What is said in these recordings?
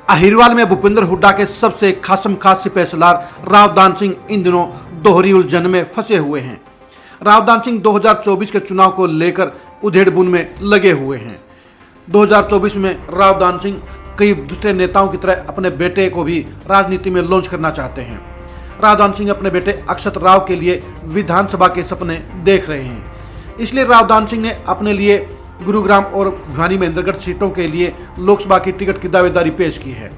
अहिरवाल में भूपेंद्र हुड्डा के सबसे खासम खास सिपहसालार राव दान सिंह इन दिनों दोहरी उलझन में फंसे हुए हैं। राव दान सिंह 2024 के चुनाव को लेकर उधेड़-बुन में लगे हुए हैं। 2024 में राव दान सिंह कई दूसरे नेताओं की तरह अपने बेटे को भी राजनीति में लॉन्च करना चाहते हैं। राव दान सिंह अपने बेटे अक्षत राव के लिए विधानसभा के सपने देख रहे हैं। इसलिए राव दान सिंह ने अपने लिए गुरुग्राम और भिवानी महेंद्रगढ़ सीटों के लिए लोकसभा की टिकट की दावेदारी पेश की है।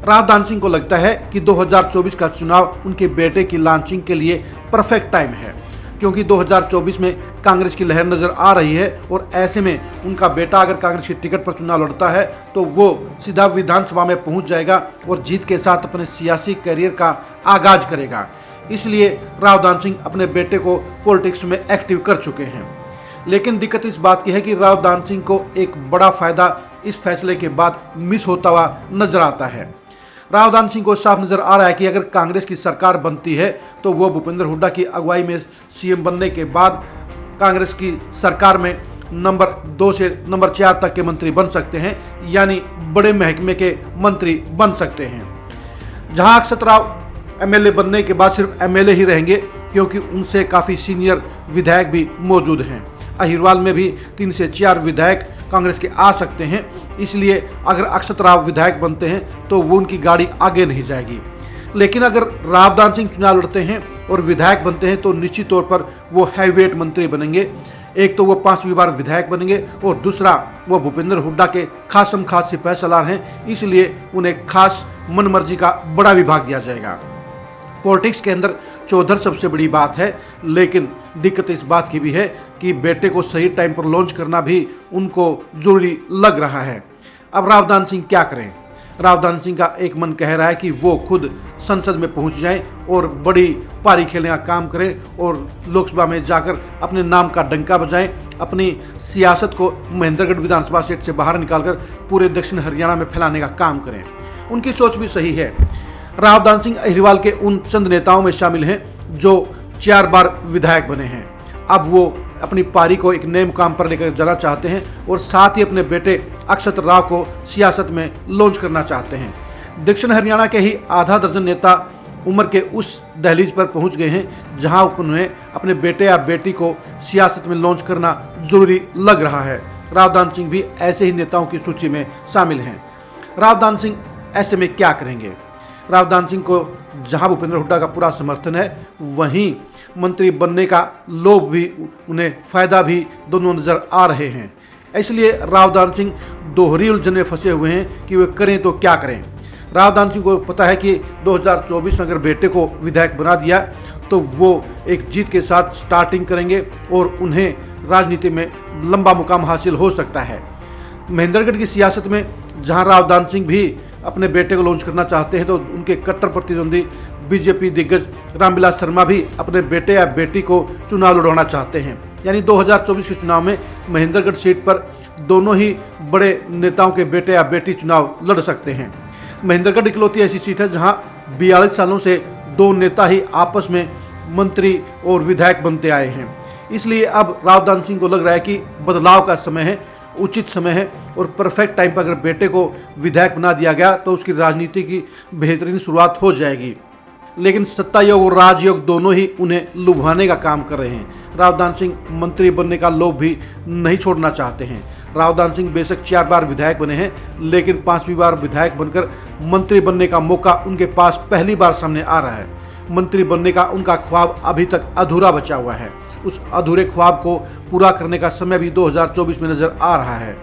राव दान सिंह को लगता है कि 2024 का चुनाव उनके बेटे की लॉन्चिंग के लिए परफेक्ट टाइम है, क्योंकि 2024 में कांग्रेस की लहर नजर आ रही है और ऐसे में उनका बेटा अगर कांग्रेस की टिकट पर चुनाव लड़ता है तो वो सीधा विधानसभा में पहुंच जाएगा और जीत के साथ अपने सियासी करियर का आगाज करेगा। इसलिए राव दान सिंह अपने बेटे को पॉलिटिक्स में एक्टिव कर चुके हैं। लेकिन दिक्कत इस बात की है कि राव दान सिंह को एक बड़ा फायदा इस फैसले के बाद मिस होता हुआ नजर आता है। राव दान सिंह को साफ नजर आ रहा है कि अगर कांग्रेस की सरकार बनती है तो वो भूपेंद्र हुड्डा की अगुवाई में सीएम बनने के बाद कांग्रेस की सरकार में नंबर 2 से नंबर 4 तक के मंत्री बन सकते हैं, यानी बड़े महकमे के मंत्री बन सकते हैं। जहां अक्षत राव एमएलए बनने के बाद सिर्फ एमएलए ही रहेंगे, क्योंकि उनसे काफ़ी सीनियर विधायक भी मौजूद हैं। अहिरवाल में भी 3 से 4 विधायक कांग्रेस के आ सकते हैं। इसलिए अगर अक्षत राव विधायक बनते हैं तो वो उनकी गाड़ी आगे नहीं जाएगी। लेकिन अगर राव दान सिंह चुनाव लड़ते हैं और विधायक बनते हैं तो निश्चित तौर पर वो हैवीवेट मंत्री बनेंगे। एक तो वो 5वीं बार विधायक बनेंगे और दूसरा वो भूपेंद्र हुड्डा के खासम खास सिपहसालार हैं, इसलिए उन्हें खास मनमर्जी का बड़ा विभाग दिया जाएगा। पॉलिटिक्स के अंदर चौधर सबसे बड़ी बात है, लेकिन दिक्कत इस बात की भी है कि बेटे को सही टाइम पर लॉन्च करना भी उनको जरूरी लग रहा है। अब राव दान सिंह क्या करें? राव दान सिंह का एक मन कह रहा है कि वो खुद संसद में पहुंच जाएं और बड़ी पारी खेलने का काम करें और लोकसभा में जाकर अपने नाम का डंका बजाएं, अपनी सियासत को महेंद्रगढ़ विधानसभा सीट से बाहर निकालकर पूरे दक्षिण हरियाणा में फैलाने का काम करें। उनकी सोच भी सही है। राव दान सिंह अहिरवाल के उन चंद नेताओं में शामिल हैं जो 4 बार विधायक बने हैं। अब वो अपनी पारी को एक नए मुकाम पर लेकर जाना चाहते हैं और साथ ही अपने बेटे अक्षत राव को सियासत में लॉन्च करना चाहते हैं। दक्षिण हरियाणा के ही आधा दर्जन नेता उम्र के उस दहलीज पर पहुंच गए हैं जहां उन्हें अपने बेटे या बेटी को सियासत में लॉन्च करना जरूरी लग रहा है। राव दान सिंह भी ऐसे ही नेताओं की सूची में शामिल हैं। राव दान सिंह ऐसे में क्या करेंगे? राव दान सिंह को जहां भूपेंद्र हुड्डा का पूरा समर्थन है, वहीं मंत्री बनने का लोभ भी, उन्हें फायदा भी दोनों नजर आ रहे हैं। इसलिए राव दान सिंह दोहरी उलझन में फंसे हुए हैं कि वे करें तो क्या करें। राव दान सिंह को पता है कि 2024 में अगर बेटे को विधायक बना दिया तो वो एक जीत के साथ स्टार्टिंग करेंगे और उन्हें राजनीति में लंबा मुकाम हासिल हो सकता है। महेंद्रगढ़ की सियासत में जहां राव दान सिंह भी अपने बेटे को लॉन्च करना चाहते हैं तो उनके कट्टर प्रतिद्वंदी बीजेपी दिग्गज रामविलास शर्मा भी अपने बेटे या बेटी को चुनाव लड़वाना चाहते हैं। यानी 2024 के चुनाव में महेंद्रगढ़ सीट पर दोनों ही बड़े नेताओं के बेटे या बेटी चुनाव लड़ सकते हैं। महेंद्रगढ़ इकलौती ऐसी सीट है जहां 42 सालों से 2 नेता ही आपस में मंत्री और विधायक बनते आए हैं। इसलिए अब राव दान सिंह को लग रहा है कि बदलाव का समय है, उचित समय है और परफेक्ट टाइम पर अगर बेटे को विधायक बना दिया गया तो उसकी राजनीति की बेहतरीन शुरुआत हो जाएगी। लेकिन सत्ता योग और राजयोग दोनों ही उन्हें लुभाने का काम कर रहे हैं। राव दान सिंह मंत्री बनने का लोभ भी नहीं छोड़ना चाहते हैं। राव दान सिंह बेशक 4 बार विधायक बने हैं, लेकिन 5वीं बार विधायक बनकर मंत्री बनने का मौका उनके पास पहली बार सामने आ रहा है। मंत्री बनने का उनका ख्वाब अभी तक अधूरा बचा हुआ है। उस अधूरे ख्वाब को पूरा करने का समय भी 2024 में नजर आ रहा है।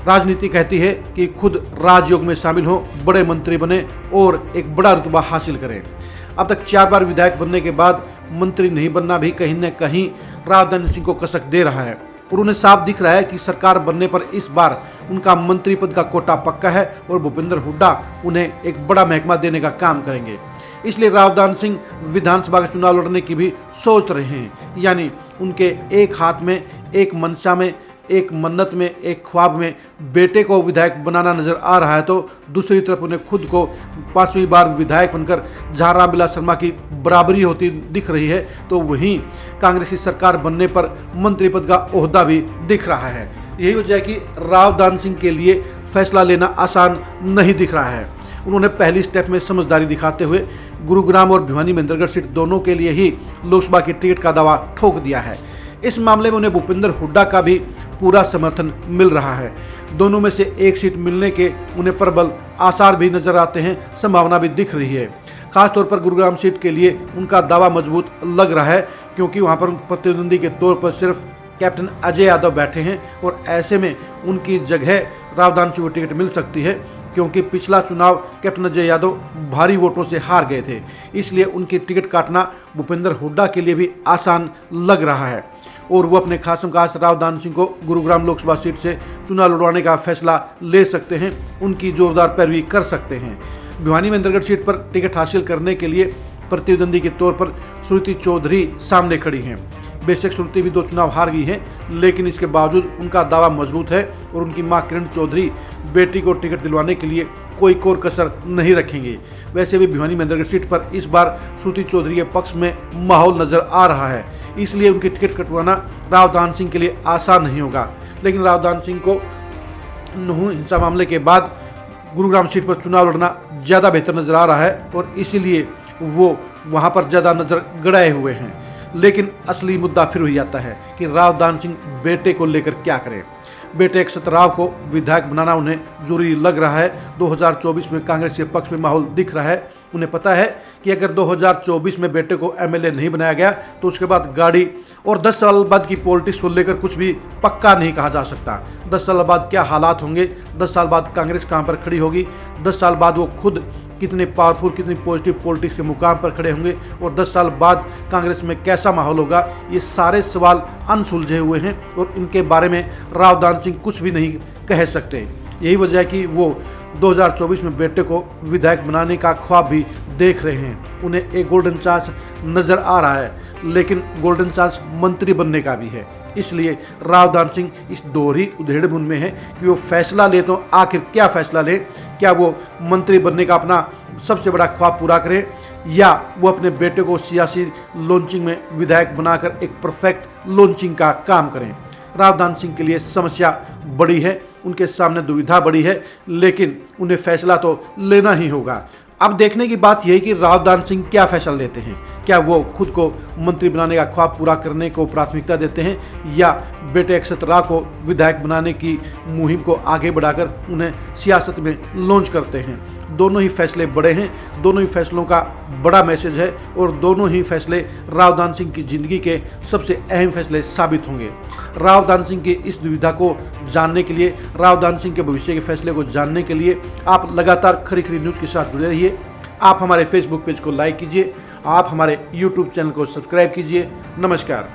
राजनीति कहती है कि खुद राजयोग में शामिल हो, बड़े मंत्री बने और एक बड़ा रुतबा हासिल करें। अब तक 4 बार विधायक बनने के बाद मंत्री नहीं बनना भी कहीं न कहीं राव दान सिंह को कसक दे रहा है और उन्हें साफ दिख रहा है कि सरकार बनने पर इस बार उनका मंत्री पद का कोटा पक्का है और भूपेंद्र हुड्डा उन्हें एक बड़ा महकमा देने का काम करेंगे। इसलिए राव दान सिंह विधानसभा का चुनाव लड़ने की भी सोच रहे हैं। यानी उनके एक हाथ में, एक मनसा में, एक मन्नत में, एक ख्वाब में बेटे को विधायक बनाना नजर आ रहा है, तो दूसरी तरफ उन्हें खुद को 5वीं बार विधायक बनकर जहां रामविलास शर्मा की बराबरी होती दिख रही है, तो वहीं कांग्रेस की सरकार बनने पर मंत्री पद का ओहदा भी दिख रहा है। यही वजह है कि राव दान सिंह के लिए फैसला लेना आसान नहीं दिख रहा है। उन्होंने पहली स्टेप में समझदारी दिखाते हुए गुरुग्राम और भिवानी महेंद्रगढ़ सीट दोनों के लिए ही लोकसभा की टिकट का दावा ठोक दिया है। इस मामले में उन्हें भूपेंद्र हुड्डा का भी पूरा समर्थन मिल रहा है। दोनों में से एक सीट मिलने के उन्हें प्रबल आसार भी नजर आते हैं, संभावना भी दिख रही है। खासतौर पर गुरुग्राम सीट के लिए उनका दावा मजबूत लग रहा है, क्योंकि वहां पर प्रतिद्वंदी के तौर पर सिर्फ कैप्टन अजय यादव बैठे हैं और ऐसे में उनकी जगह रावदान सिंह को टिकट मिल सकती है, क्योंकि पिछला चुनाव कैप्टन अजय यादव भारी वोटों से हार गए थे। इसलिए उनकी टिकट काटना भूपेंद्र हुड्डा के लिए भी आसान लग रहा है और वो अपने खासम खास रावदान सिंह को गुरुग्राम लोकसभा सीट से चुनाव लड़वाने का फैसला ले सकते हैं, उनकी जोरदार पैरवी कर सकते हैं। भिवानी महेंद्रगढ़ सीट पर टिकट हासिल करने के लिए प्रतिद्वंदी के तौर पर श्रुति चौधरी सामने खड़ी हैं। बेशक श्रुति भी 2 चुनाव हार गई हैं, लेकिन इसके बावजूद उनका दावा मजबूत है और उनकी मां किरण चौधरी बेटी को टिकट दिलवाने के लिए कोई कोर कसर नहीं रखेंगे। वैसे भी भिवानी महेंद्रगढ़ सीट पर इस बार श्रुति चौधरी के पक्ष में माहौल नजर आ रहा है, इसलिए उनकी टिकट कटवाना रावदान सिंह के लिए आसान नहीं होगा। लेकिन रावदान सिंह को नुहू हिंसा मामले के बाद गुरुग्राम सीट पर चुनाव लड़ना ज़्यादा बेहतर नजर आ रहा है और इसीलिए वो वहाँ पर ज़्यादा नजर गड़ाए हुए हैं। लेकिन असली मुद्दा फिर हो जाता है कि रावदान सिंह बेटे को लेकर क्या करें। बेटे अक्षत राव को विधायक बनाना उन्हें जरूरी लग रहा है। 2024 में कांग्रेस के पक्ष में माहौल दिख रहा है। उन्हें पता है कि अगर 2024 में बेटे को एमएलए नहीं बनाया गया तो उसके बाद गाड़ी और 10 साल बाद की पॉलिटिक्स को लेकर कुछ भी पक्का नहीं कहा जा सकता। 10 साल बाद क्या हालात होंगे, 10 साल बाद कांग्रेस कहाँ पर खड़ी होगी, 10 साल बाद वो खुद कितने पावरफुल, कितनी पॉजिटिव पॉलिटिक्स के मुकाम पर खड़े होंगे और 10 साल बाद कांग्रेस में कैसा माहौल होगा, ये सारे सवाल अनसुलझे हुए हैं और इनके बारे में रावदान सिंह कुछ भी नहीं कह सकते। यही वजह है कि वो 2024 में बेटे को विधायक बनाने का ख्वाब भी देख रहे हैं। उन्हें एक गोल्डन चांस नज़र आ रहा है, लेकिन गोल्डन चांस मंत्री बनने का भी है। इसलिए रावदान सिंह इस दोहरी उधेड़बुन में है कि वो फैसला ले तो आखिर क्या फैसला ले। क्या वो मंत्री बनने का अपना सबसे बड़ा ख्वाब पूरा करें या वो अपने बेटे को सियासी लॉन्चिंग में विधायक बनाकर एक परफेक्ट लॉन्चिंग का काम करें। रावदान सिंह के लिए समस्या बड़ी है, उनके सामने दुविधा बड़ी है, लेकिन उन्हें फैसला तो लेना ही होगा। अब देखने की बात यह है कि रावदान सिंह क्या फैसला लेते हैं। क्या वो खुद को मंत्री बनाने का ख्वाब पूरा करने को प्राथमिकता देते हैं या बेटे अक्षत राव को विधायक बनाने की मुहिम को आगे बढ़ाकर उन्हें सियासत में लॉन्च करते हैं। दोनों ही फैसले बड़े हैं, दोनों ही फैसलों का बड़ा मैसेज है और दोनों ही फैसले रावदान सिंह की जिंदगी के सबसे अहम फैसले साबित होंगे। रावदान सिंह की इस दुविधा को जानने के लिए, रावदान सिंह के भविष्य के फैसले को जानने के लिए आप लगातार खरी खरी न्यूज़ के साथ जुड़े रहिए। आप हमारे फेसबुक पेज को लाइक कीजिए, आप हमारे यूट्यूब चैनल को सब्सक्राइब कीजिए। नमस्कार।